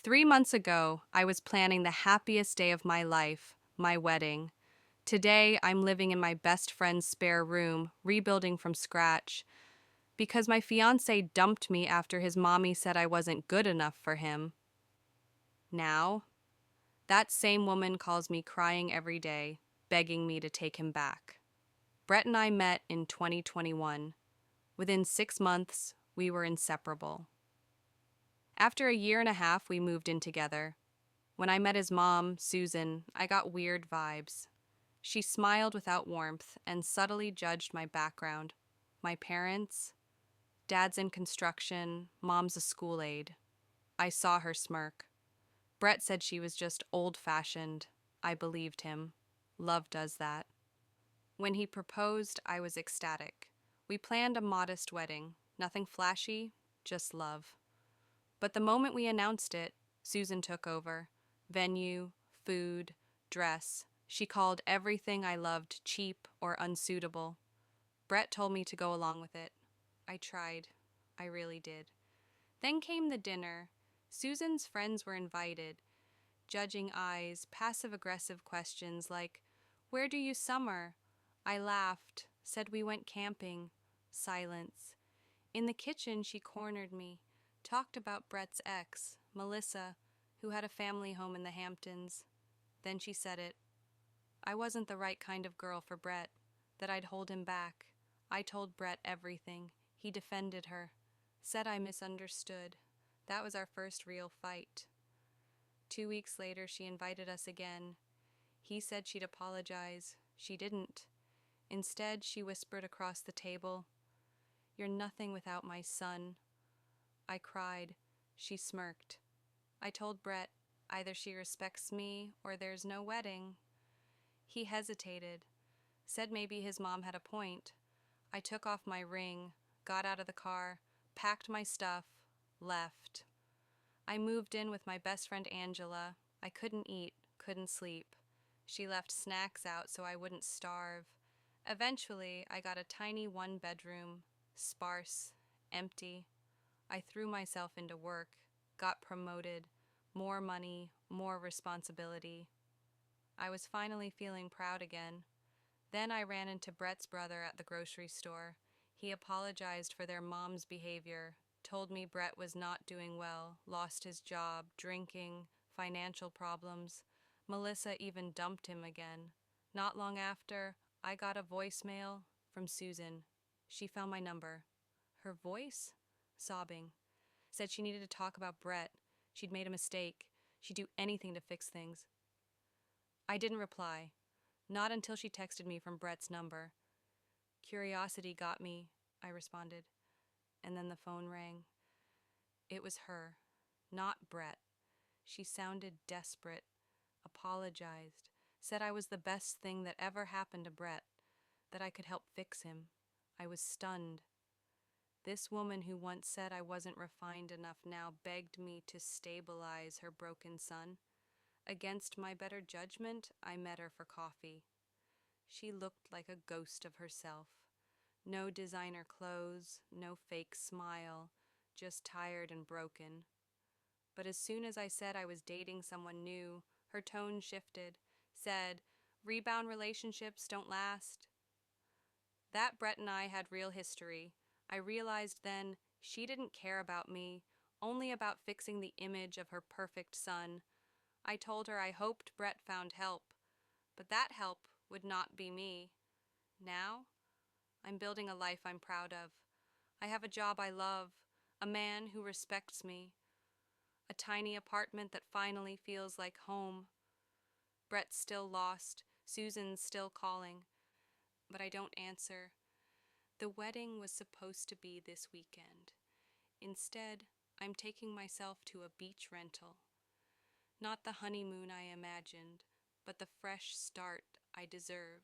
3 months ago, I was planning the happiest day of my life, my wedding. Today, I'm living in my best friend's spare room, rebuilding from scratch. Because my fiance dumped me after his mommy said I wasn't good enough for him. Now, that same woman calls me crying every day, begging me to take him back. Brett and I met in 2021. Within 6 months, we were inseparable. After a year and a half, we moved in together. When I met his mom, Susan, I got weird vibes. She smiled without warmth and subtly judged my background. My parents, dad's in construction, mom's a school aide. I saw her smirk. Brett said she was just old-fashioned. I believed him. Love does that. When he proposed, I was ecstatic. We planned a modest wedding, nothing flashy, just love. But the moment we announced it, Susan took over. Venue, food, dress. She called everything I loved cheap or unsuitable. Brett told me to go along with it. I tried. I really did. Then came the dinner. Susan's friends were invited. Judging eyes, passive-aggressive questions like, "Where do you summer?" I laughed, said we went camping. Silence. In the kitchen, she cornered me, talked about Brett's ex, Melissa, who had a family home in the Hamptons. Then she said it. I wasn't the right kind of girl for Brett, that I'd hold him back. I told Brett everything. He defended her, said I misunderstood. That was our first real fight. 2 weeks later, she invited us again. He said she'd apologize. She didn't. Instead, she whispered across the table, "You're nothing without my son." I cried. She smirked. I told Brett, either she respects me or there's no wedding. He hesitated, said maybe his mom had a point. I took off my ring, got out of the car, packed my stuff, left. I moved in with my best friend Angela. I couldn't eat, couldn't sleep. She left snacks out so I wouldn't starve. Eventually, I got a tiny one-bedroom, sparse, empty. I threw myself into work, got promoted, more money, more responsibility. I was finally feeling proud again. Then I ran into Brett's brother at the grocery store. He apologized for their mom's behavior, told me Brett was not doing well, lost his job, drinking, financial problems. Melissa even dumped him again. Not long after, I got a voicemail from Susan. She found my number. Her voice? Sobbing. Said she needed to talk about Brett. She'd made a mistake. She'd do anything to fix things. I didn't reply. Not until she texted me from Brett's number. Curiosity got me, I responded. And then the phone rang. It was her, not Brett. She sounded desperate, apologized, said I was the best thing that ever happened to Brett, that I could help fix him. I was stunned. This woman who once said I wasn't refined enough now begged me to stabilize her broken son. Against my better judgment, I met her for coffee. She looked like a ghost of herself. No designer clothes, no fake smile, just tired and broken. But as soon as I said I was dating someone new, her tone shifted, said, "Rebound relationships don't last." That Brett and I had real history. I realized then she didn't care about me, only about fixing the image of her perfect son. I told her I hoped Brett found help, but that help would not be me. Now, I'm building a life I'm proud of. I have a job I love, a man who respects me, a tiny apartment that finally feels like home. Brett's still lost, Susan's still calling, but I don't answer. The wedding was supposed to be this weekend. Instead, I'm taking myself to a beach rental. Not the honeymoon I imagined, but the fresh start I deserve.